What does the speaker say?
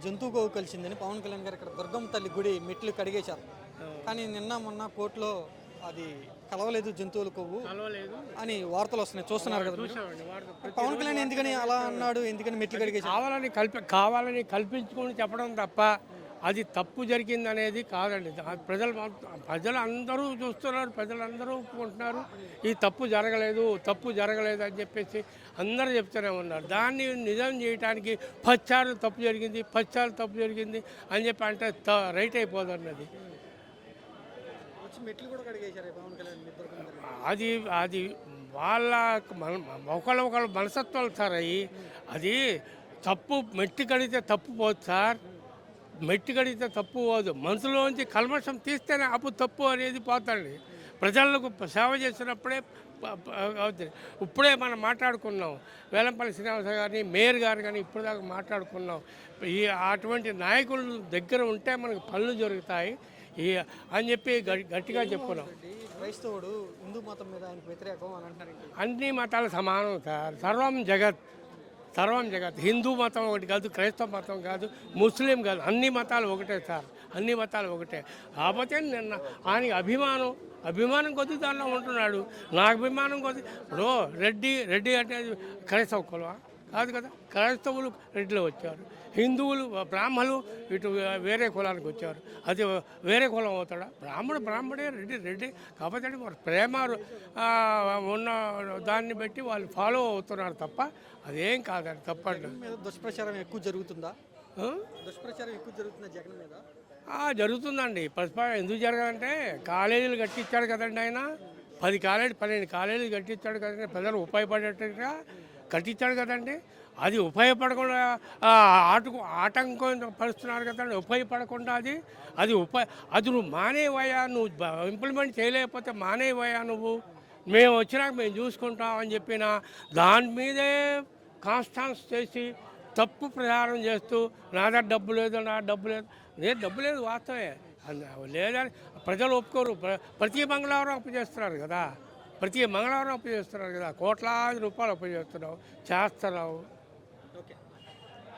జంతువు గోవు కలిసిందని పవన్ కళ్యాణ్ గారు ఇక్కడ దుర్గమ్మ తల్లి గుడి మెట్లు కడిగేశారు. కానీ నిన్న మొన్న కోర్టులో అది కలవలేదు జంతువుల కొవ్వు అని వార్తలు వస్తున్నాయి, చూస్తున్నారు కదా మీరు. పవన్ కళ్యాణ్ ఎందుకని అలా అన్నాడు, ఎందుకని మెట్లు కడిగేశారు? కావాలని కల్పించుకొని చెప్పడం తప్ప అది తప్పు జరిగింది అనేది కాదండి. ప్రజలు అందరూ చూస్తున్నారు, ప్రజలందరూ ఒప్పుకుంటున్నారు ఈ తప్పు జరగలేదు అని చెప్పేసి అందరూ చెప్తూనే ఉన్నారు. దాన్ని నిజం చేయడానికి 10 సార్లు తప్పు జరిగింది అని చెప్పి అంటే రైట్ అయిపోదన్నది. అది వాళ్ళ ఒకళ్ళ మనసత్వాలు సార్. అది తప్పు మెట్టి కడిగితే తప్పు పోదు సార్, మెట్టి కడిగితే తప్పు పోదు. మనసులోంచి కల్మషం తీస్తేనే అప్పు తప్పు అనేది పోతాండి. ప్రజలకు సేవ చేసినప్పుడే అవుతుంది. ఇప్పుడే మనం మాట్లాడుకున్నాం, వేలంపల్లి శ్రీనివాస గారిని మేయర్ గారు కానీ ఇప్పుడు దాకా మాట్లాడుకున్నాం. అటువంటి నాయకుల దగ్గర ఉంటే మనకు పనులు జరుగుతాయి అని చెప్పి గట్టిగా చెప్పుకున్నాం. క్రైస్తవుడు హిందూ మతం మీద ఆయన వ్యతిరేకం అని అంటారు. అన్ని మతాలు సమానం సార్, సర్వం జగత్. హిందూ మతం ఒకటి కాదు, క్రైస్తవ మతం కాదు, ముస్లిం కాదు, అన్ని మతాలు ఒకటే సార్, అన్ని మతాలు ఒకటే. కాకపోతే నిన్న ఆయనకి అభిమానం కొద్ది దానిలో ఉంటున్నాడు. నాకు అభిమానం కొద్ది. ఇప్పుడు రెడ్డి అంటే క్రైస్తవ కులం కాదు కదా, క్రైస్తవులు రెడ్డిలో వచ్చారు, హిందువులు బ్రాహ్మణులు ఇటు వేరే కులానికి వచ్చారు. అది వేరే కులం అవుతాడా? బ్రాహ్మడే, రెడ్డి. కాకపోతే వారు ప్రేమ ఉన్న దాన్ని బట్టి వాళ్ళు ఫాలో అవుతున్నారు తప్ప అదేం కాదండి, తప్పండి. దుష్ప్రచారం ఎక్కువ జరుగుతుందా? జగన్ మీద జరుగుతుందండి. ఎందుకు జరగదంటే కాలేజీలు కట్టించాడు కదండి ఆయన. 12 కాలేజీలు కట్టించాడు కదండి, ప్రజలు ఉపయోగపడేట్టుగా కట్టించాడు కదండి. అది ఉపయోగపడకుండా ఆటంకం పరుస్తున్నారు కదండి. ఉపయోగపడకుండా అది నువ్వు మానేవయ్యా, నువ్వు ఇంప్లిమెంట్ చేయలేకపోతే మానేవయ్యా నువ్వు, మేము వచ్చినాక మేము చూసుకుంటాం అని చెప్పిన దాని మీదే కాన్స్టాన్స్ చేసి తప్పు ప్రచారం చేస్తూ నా దగ్గర డబ్బు లేదు వాస్తవే లేదని ప్రజలు ఒప్పుకోరు. ప్రతి మంగళవారం అప్పు చేస్తున్నారు కదా, కోట్లాది రూపాయలు అప్పు చేస్తున్నావు.